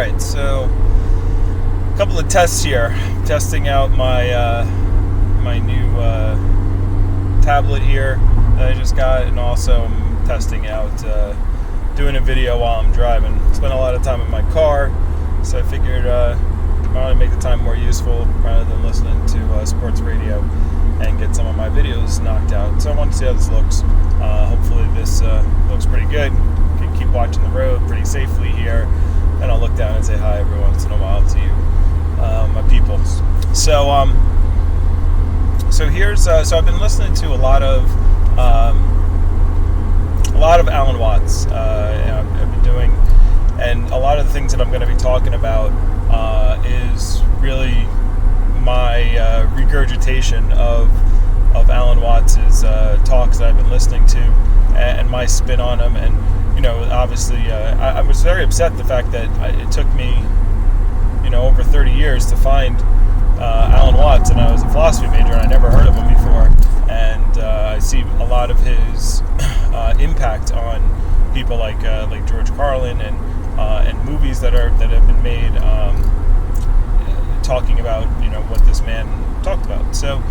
Alright, so a couple of tests here. Testing out my new tablet here that I just got, and also I'm testing out doing a video while I'm driving. Spent a lot of time in my car, so I figured I want to make the time more useful rather than listening to sports radio and get some of my videos knocked out. So I want to see how this looks. Hopefully this looks pretty good. Can keep watching the road pretty safely here. And I'll look down and say hi every once in a while to you, my people. So here's so I've been listening to a lot of Alan Watts. I've been doing, and a lot of the things that I'm going to be talking about is really my regurgitation of Alan Watts's talks that I've been listening to, and my spin on them. And obviously, I was very upset the fact that it took me, over 30 years to find Alan Watts, and I was a philosophy major, and I never heard of him before. And I see a lot of his impact on people like George Carlin, and movies that have been made talking about what this man talked about. So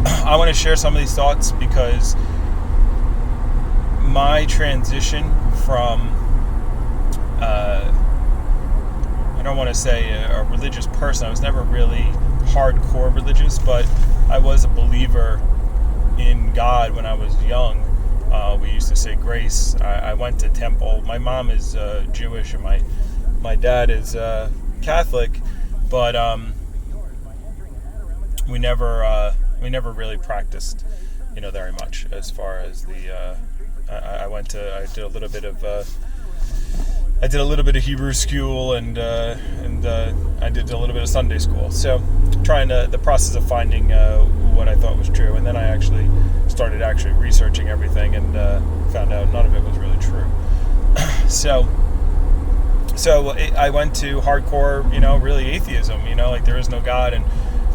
I want to share some of these thoughts because my transition from I don't want to say a religious person. I was never really hardcore religious, but I was a believer in God when I was young. We used to say grace. I went to temple. My mom is Jewish and my dad is Catholic, but we never really practiced very much as far as the I did a little bit of Hebrew school, and I did a little bit of Sunday school. So the process of finding what I thought was true, and then I actually started researching everything, and found out none of it was really true. So I went to hardcore, really atheism, like there is no God, and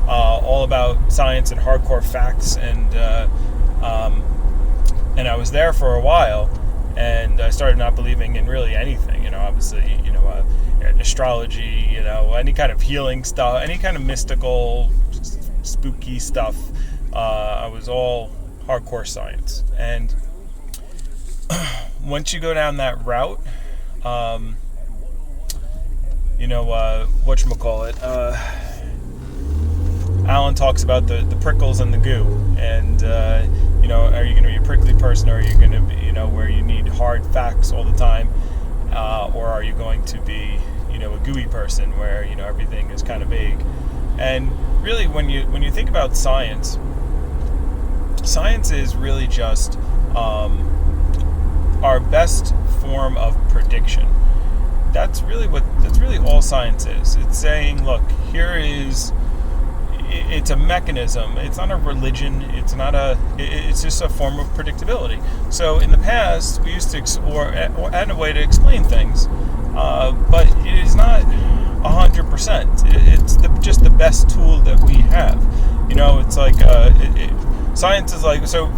all about science and hardcore facts, and I was there for a while, and I started not believing in really anything, obviously, astrology, any kind of healing stuff, any kind of mystical, spooky stuff. I was all hardcore science. And once you go down that route, whatchamacallit, Alan talks about the prickles and the goo, and are you going to be a prickly person, or are you going to be, where you need hard facts all the time, or are you going to be, a gooey person where everything is kind of vague? And really, when you think about science is really just our best form of prediction. That's really all science is. It's saying, look, it's a mechanism. It's not a religion. It's just a form of predictability. So in the past, we used to explore and a way to explain things, but it is not 100%. It's just the best tool that we have. It's like science is like, so.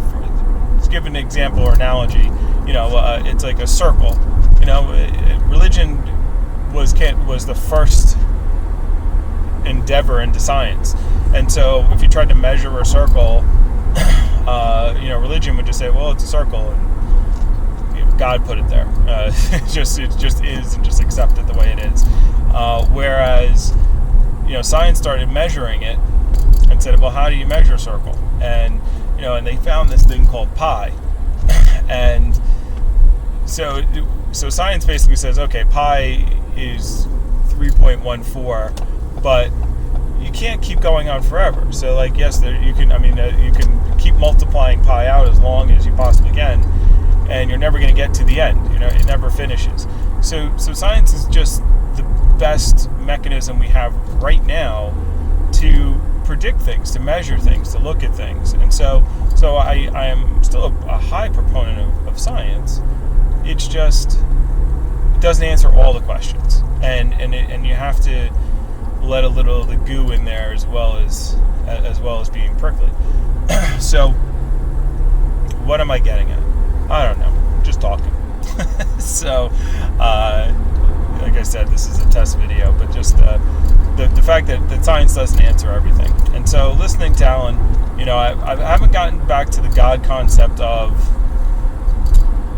Let's give an example or analogy. It's like a circle. Religion was the first endeavor into science, and so if you tried to measure a circle, religion would just say, well, it's a circle, and God put it there. It just is, and just accept it the way it is. Whereas science started measuring it and said, well, how do you measure a circle? And and they found this thing called pi, and so science basically says, okay, pi is 3.14, but you can't keep going on forever. So yes, you can keep multiplying pi out as long as you possibly can, and you're never going to get to the end. It never finishes. So science is just the best mechanism we have right now to predict things, to measure things, to look at things. And so I am still a high proponent of science. It's just, it doesn't answer all the questions, and you have to let a little of the goo in there as well as being prickly. So what am I getting at? I don't know, just talking. So like I said, this is a test video, but just the fact that science doesn't answer everything. And so listening to Alan, I haven't gotten back to the God concept of,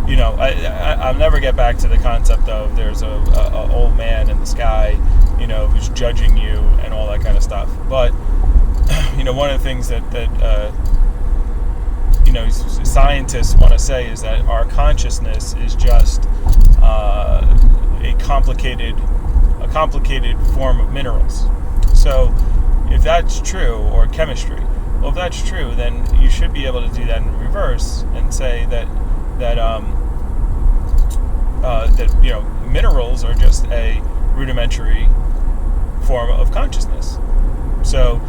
I'll never get back to the concept of there's a old man in the sky, who's judging you and all that kind of stuff. But, one of the things that scientists want to say is that our consciousness is just a complicated form of minerals. So if that's true, or chemistry, well, if that's true, then you should be able to do that in reverse and say that minerals are just a rudimentary form of consciousness. So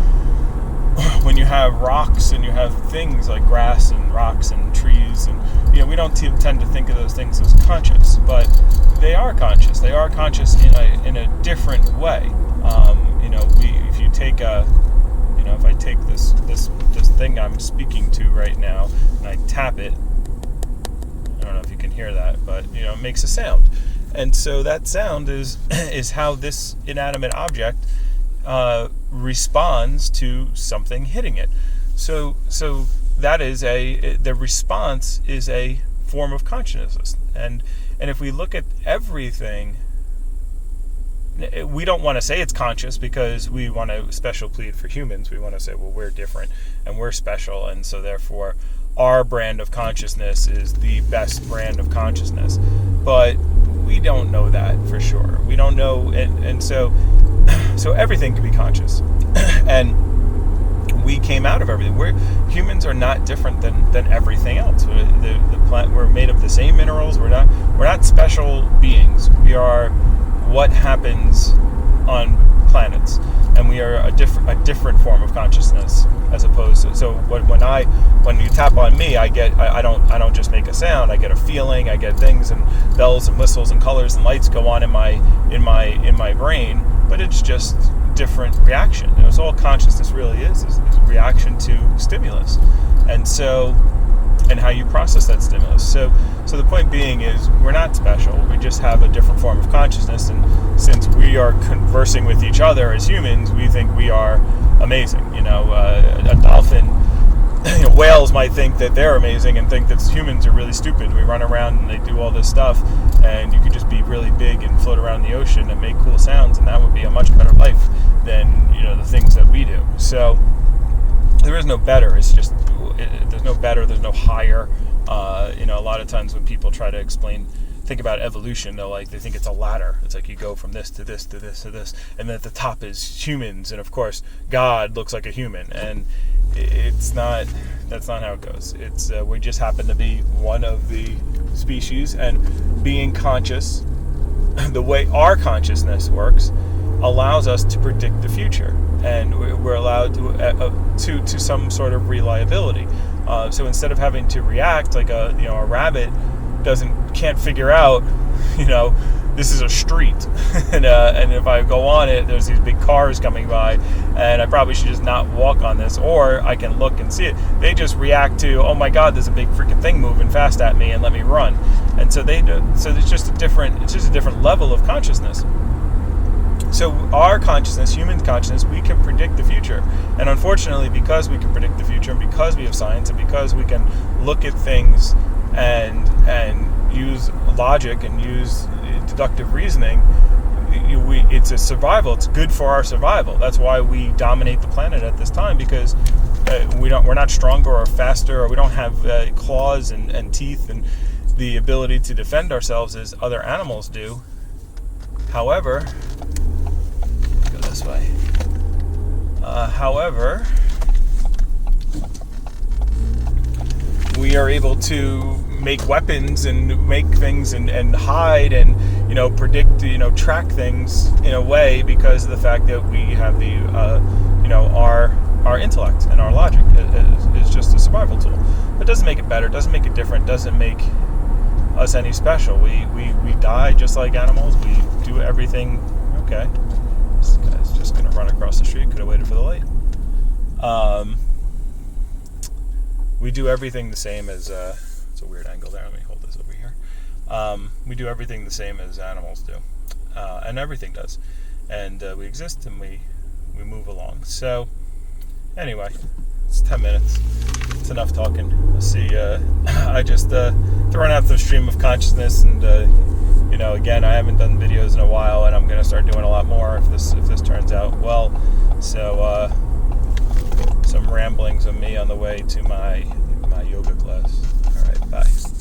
when you have rocks and you have things like grass and rocks and trees, and we don't tend to think of those things as conscious, but they are conscious. They are conscious in a different way. If you take if I take this thing I'm speaking to right now and I tap it, I don't know if you can hear that, but it makes a sound, and so that sound is how this inanimate object responds to something hitting it. So that is the response is a form of consciousness, and if we look at everything, we don't want to say it's conscious because we want to special plead for humans. We want to say, well, we're different and we're special, and so therefore our brand of consciousness is the best brand of consciousness. But we don't know that for sure. We don't know, and so everything can be conscious, and we came out of everything. Humans are not different than everything else. We're made of the same minerals. We're not special beings. We are what happens on planets, and we are a different form of consciousness as opposed to. So when you tap on me, I don't just make a sound. I get a feeling. I get things, and bells and whistles and colors and lights go on in my brain. But it's just different reaction. It's all consciousness really is reaction to stimulus, and how you process that stimulus. So the point being is we're not special. We just have a different form of consciousness, and since we are conversing with each other as humans, we think we are amazing. A dolphin, whales might think that they're amazing and think that humans are really stupid. We run around and they do all this stuff, and you could just be really big and float around the ocean and make cool sounds, and that would be a much better life than the things that we do. So there is no better. It's just there's no better. There's no higher. A lot of times when people try to think about evolution, they think it's a ladder. It's like you go from this to this to this to this, and then at the top is humans, and of course God looks like a human, and it's not. That's not how it goes. It's we just happen to be one of the species, and being conscious, the way our consciousness works, allows us to predict the future, and we're allowed to some sort of reliability. So instead of having to react like a rabbit can't figure out, this is a street, and if I go on it, there's these big cars coming by, and I probably should just not walk on this, or I can look and see it. They just react to, oh my God, there's a big freaking thing moving fast at me, and let me run. And so it's just a different level of consciousness. So our consciousness, human consciousness, we can predict the future. And unfortunately, because we can predict the future, and because we have science, and because we can look at things and use logic and use deductive reasoning, it's a survival. It's good for our survival. That's why we dominate the planet at this time, because we're not stronger or faster, or we don't have claws and teeth and the ability to defend ourselves as other animals do. However, go this way. However, we are able to make weapons and make things and hide and predict, track things in a way, because of the fact that we have the our intellect and our logic is just a survival tool. It doesn't make it better, doesn't make it different, doesn't make us any special. We die just like animals. We do everything. Okay, this guy's just gonna run across the street. Could have waited for the light. We do everything the same as it's a weird angle there. Let me hold this over here. We do everything the same as animals do. and everything does. And we exist and we move along. So anyway, it's 10 minutes. It's enough talking. We'll see. I just throwing out the stream of consciousness, and again, I haven't done videos in a while, and I'm going to start doing a lot more if this turns out well. So some ramblings of me on the way to my yoga class. All right, bye.